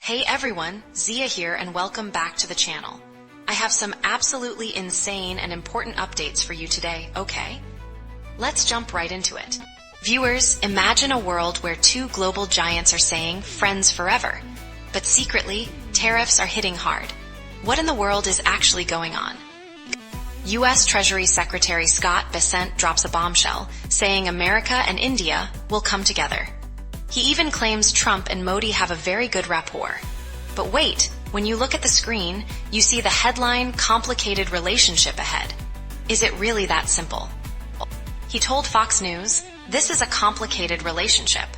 Hey everyone, Zia here and welcome back to the channel. I have some absolutely insane and important updates for you today, okay? Let's jump right into it. Viewers, imagine a world where two global giants are saying friends forever, but secretly, tariffs are hitting hard. What in the world is actually going on? U.S. Treasury Secretary Scott Bessent drops a bombshell, saying America and India will come together. He even claims Trump and Modi have a very good rapport. But wait, when you look at the screen, you see the headline, "Complicated Relationship Ahead." Is it really that simple? He told Fox News, "This is a complicated relationship."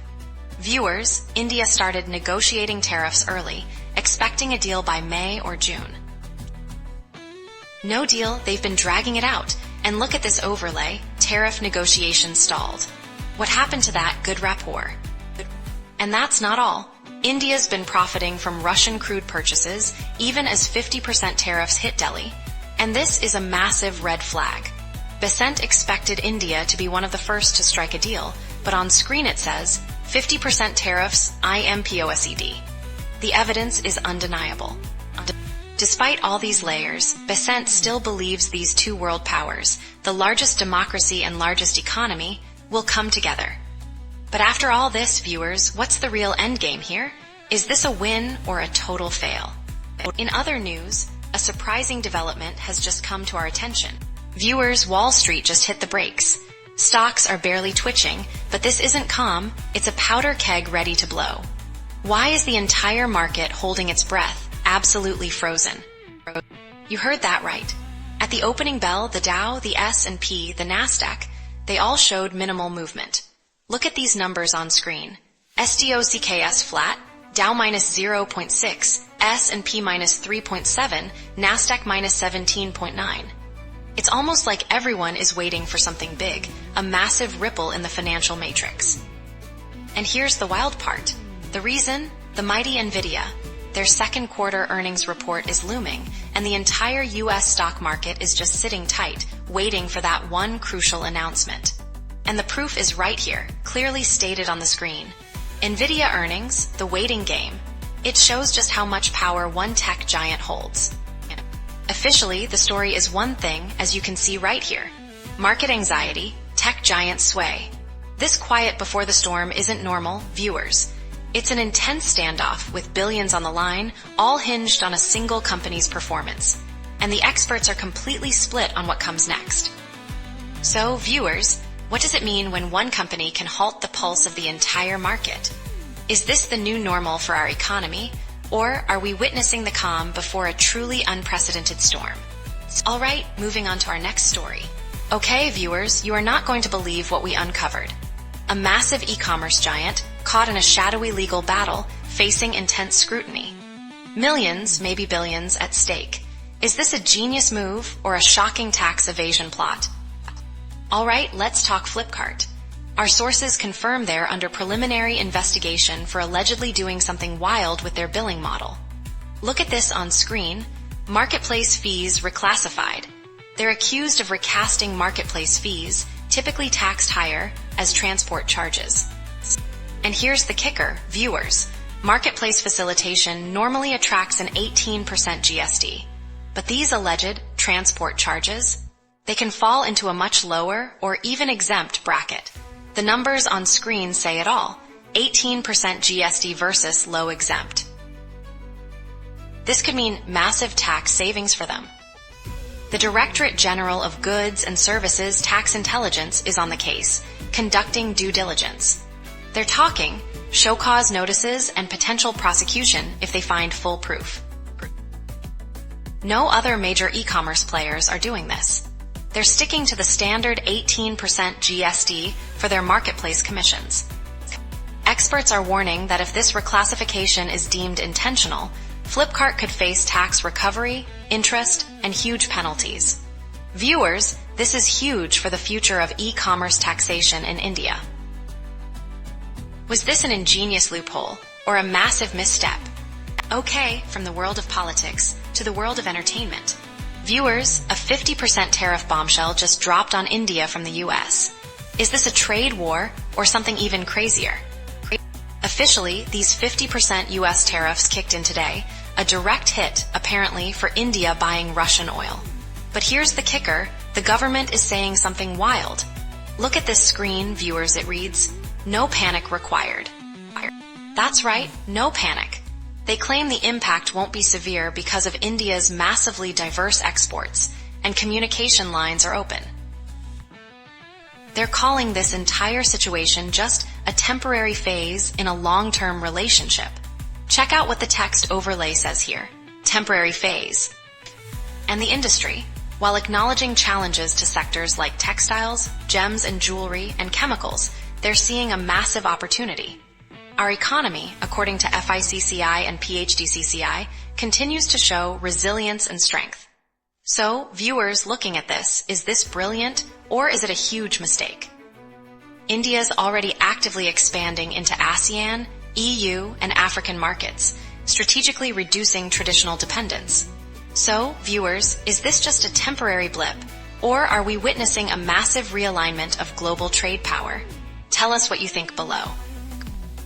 Viewers, India started negotiating tariffs early, expecting a deal by May or June. No deal, they've been dragging it out. And look at this overlay, tariff negotiations stalled. What happened to that good rapport? And that's not all. India's been profiting from Russian crude purchases, even as 50% tariffs hit Delhi. And this is a massive red flag. Bessent expected India to be one of the first to strike a deal, but on screen it says, 50% tariffs, IMPOSED. The evidence is undeniable. Despite all these layers, Bessent still believes these two world powers, the largest democracy and largest economy, will come together. But after all this, viewers, what's the real endgame here? Is this a win or a total fail? In other news, a surprising development has just come to our attention. Viewers, Wall Street just hit the brakes. Stocks are barely twitching, but this isn't calm, it's a powder keg ready to blow. Why is the entire market holding its breath, absolutely frozen? You heard that right. At the opening bell, the Dow, the S&P, the Nasdaq, they all showed minimal movement. Look at these numbers on screen. SDOCKS flat, Dow minus 0.6, S&P minus 3.7, Nasdaq minus 17.9. It's almost like everyone is waiting for something big, a massive ripple in the financial matrix. And here's the wild part. The reason? The mighty NVIDIA. Their second quarter earnings report is looming, and the entire U.S. stock market is just sitting tight, waiting for that one crucial announcement. And the proof is right here, clearly stated on the screen. NVIDIA earnings, the waiting game. It shows just how much power one tech giant holds. Officially, the story is one thing, as you can see right here. Market anxiety, tech giant sway. This quiet before the storm isn't normal, viewers. It's an intense standoff with billions on the line, all hinged on a single company's performance. And the experts are completely split on what comes next. So, viewers, what does it mean when one company can halt the pulse of the entire market? Is this the new normal for our economy, or are we witnessing the calm before a truly unprecedented storm? All right, moving on to our next story. Okay, viewers, you are not going to believe what we uncovered. A massive e-commerce giant caught in a shadowy legal battle, facing intense scrutiny. Millions, maybe billions, at stake. Is this a genius move or a shocking tax evasion plot? All right, let's talk Flipkart. Our sources confirm they're under preliminary investigation for allegedly doing something wild with their billing model. Look at this on screen. Marketplace fees reclassified. They're accused of recasting marketplace fees, typically taxed higher, as transport charges. And here's the kicker, viewers. Marketplace facilitation normally attracts an 18% GST. But these alleged transport charges, they can fall into a much lower or even exempt bracket. The numbers on screen say it all. 18% GST versus low exempt. This could mean massive tax savings for them. The Directorate General of Goods and Services Tax Intelligence is on the case, conducting due diligence. They're talking show cause notices and potential prosecution if they find full proof. No other major e-commerce players are doing this. They're sticking to the standard 18% GST for their marketplace commissions. Experts are warning that if this reclassification is deemed intentional, Flipkart could face tax recovery, interest, and huge penalties. Viewers, this is huge for the future of e-commerce taxation in India. Was this an ingenious loophole or a massive misstep? Okay, from the world of politics to the world of entertainment. Viewers, a 50% tariff bombshell just dropped on India from the US. Is this a trade war or something even crazier? A Officially, these 50% US tariffs kicked in today, a direct hit, apparently, for India buying Russian oil. But here's the kicker, the government is saying something wild. Look at this screen, viewers, it reads, "No panic required." That's right, no panic. They claim the impact won't be severe because of India's massively diverse exports, and communication lines are open. They're calling this entire situation just a temporary phase in a long-term relationship. Check out what the text overlay says here, temporary phase. And the industry, while acknowledging challenges to sectors like textiles, gems and jewelry, and chemicals, they're seeing a massive opportunity. Our economy, according to FICCI and PHDCCI, continues to show resilience and strength. So, viewers looking at this, is this brilliant or is it a huge mistake? India's already actively expanding into ASEAN, EU, and African markets, strategically reducing traditional dependence. So, viewers, is this just a temporary blip, or are we witnessing a massive realignment of global trade power? Tell us what you think below.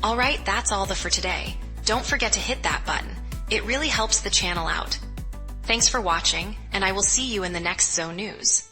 Alright, that's all for today. Don't forget to hit that button. It really helps the channel out. Thanks for watching, and I will see you in the next Zone News.